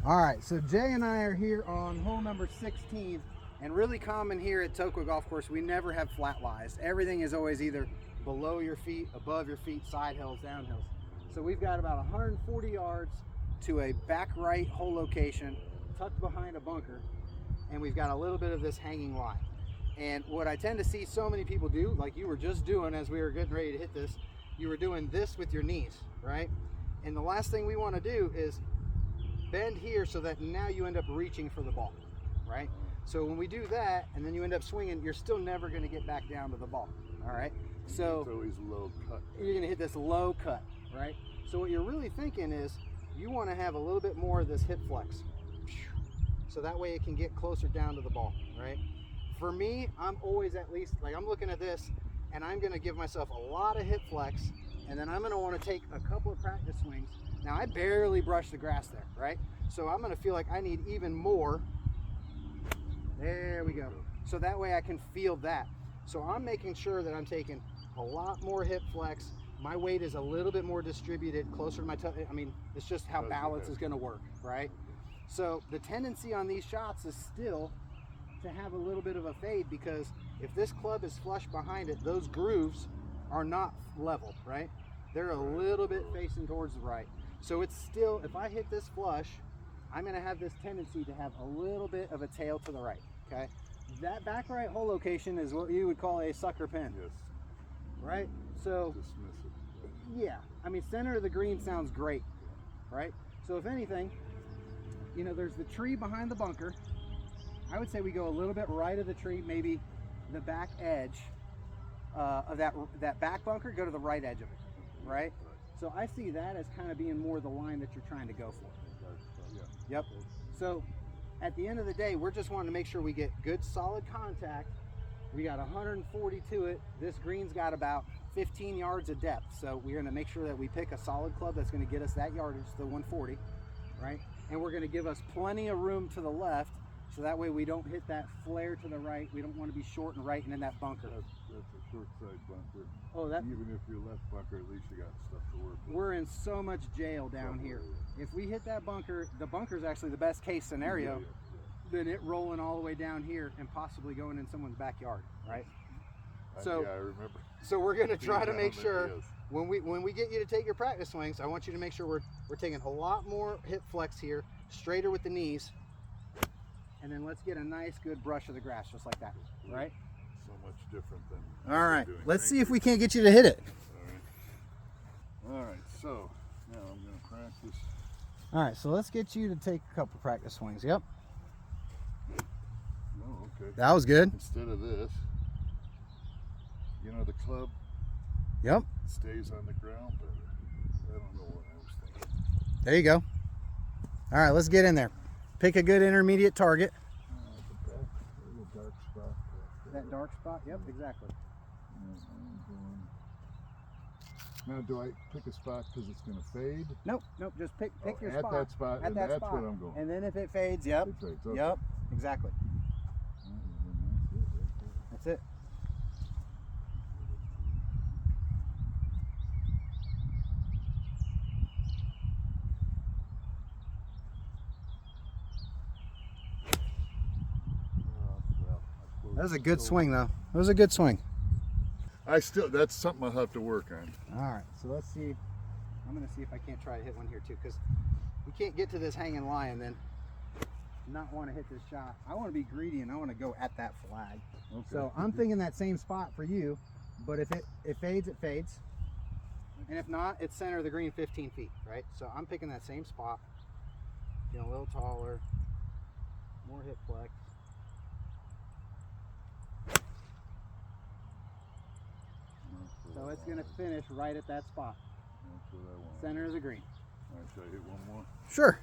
All right, so Jay and I are here on hole number 16, and really common here at Toqua Golf Course, we never have flat lies. Everything is always either below your feet, above your feet, side hills, down hills. So we've got about 140 yards to a back right hole location, tucked behind a bunker, and we've got a little bit of this hanging lie. And what I tend to see so many people do, like you were just doing as we were getting ready to hit this, you were doing this with your knees, right? And the last thing we want to do is bend here so that now you end up reaching for the ball, right? So when we do that and then you end up swinging, you're still never going to get back down to the ball, all right? So it's always low cut. You're going to hit this low cut, right? So what you're really thinking is you want to have a little bit more of this hip flex, so that way it can get closer down to the ball, right? For me, I'm always at least, like I'm looking at this and I'm going to give myself a lot of hip flex, and then I'm going to want to take a couple of practice swings. Now I barely brush the grass there, right? So I'm going to feel like I need even more. There we go. So that way I can feel that. So I'm making sure that I'm taking a lot more hip flex. My weight is a little bit more distributed, closer to my toe. I mean, it's just how balance is going to work, right? So the tendency on these shots is still to have a little bit of a fade, because if this club is flush behind it, those grooves are not level, right? They're a little bit facing towards the right. So it's still, if I hit this flush, I'm going to have this tendency to have a little bit of a tail to the right, okay? That back right hole location is what you would call a sucker pin. Yes. Right? So, Dismiss it. yeah. I mean, center of the green sounds great, right? So if anything, you know, there's the tree behind the bunker. I would say we go a little bit right of the tree, maybe the back edge of that back bunker, go to the right edge of it, right? So I see that as kind of being more the line that you're trying to go for. Yep. So at the end of the day, we're just wanting to make sure we get good solid contact. We got 140 to it. This green's got about 15 yards of depth. So we're going to make sure that we pick a solid club that's going to get us that yardage, the 140, right? And we're going to give us plenty of room to the left, so that way we don't hit that flare to the right. We don't want to be short and right and in that bunker. That's a short side bunker. Oh, that. Even if you're left bunker, at least you got stuff to work with. We're in so much jail down here. If we hit that bunker, the bunker's actually the best case scenario. Than it rolling all the way down here and possibly going in someone's backyard, right? So, yeah, I remember. So we're going to try to make sure when we get you to take your practice swings, I want you to make sure we're taking a lot more hip flex here, straighter with the knees, and then let's get a nice good brush of the grass just like that, right? So much different than. All right, let's see if we can't get you to hit it. All right, so now I'm going to practice. All right, so let's get you to take a couple practice swings. Yep. Oh, okay. That was good. Instead of this, you know, the club stays on the ground better. I don't know what I was thinking. There you go. All right, let's get in there. Pick a good intermediate target. The back, a dark spot. That dark spot? Yep, exactly. Now, do I pick a spot because it's going to fade? Nope, just pick your at spot. That spot. At that that's spot. what I'm going. And then if it fades, yep. It fades, okay. Yep, exactly. That's it. That was a good swing, though. That was a good swing. That's something I'll have to work on. All right, so let's see. I'm going to see if I can't try to hit one here, too, because we can't get to this hanging lie and then not want to hit this shot. I want to be greedy and I want to go at that flag. Okay. So I'm thinking that same spot for you, but if it fades, it fades. And if not, it's center of the green 15 feet, right? So I'm picking that same spot, getting a little taller, more hip flex. So it's going to finish right at that spot. That's what I want. Center of the green. All right, should I hit one more? Sure.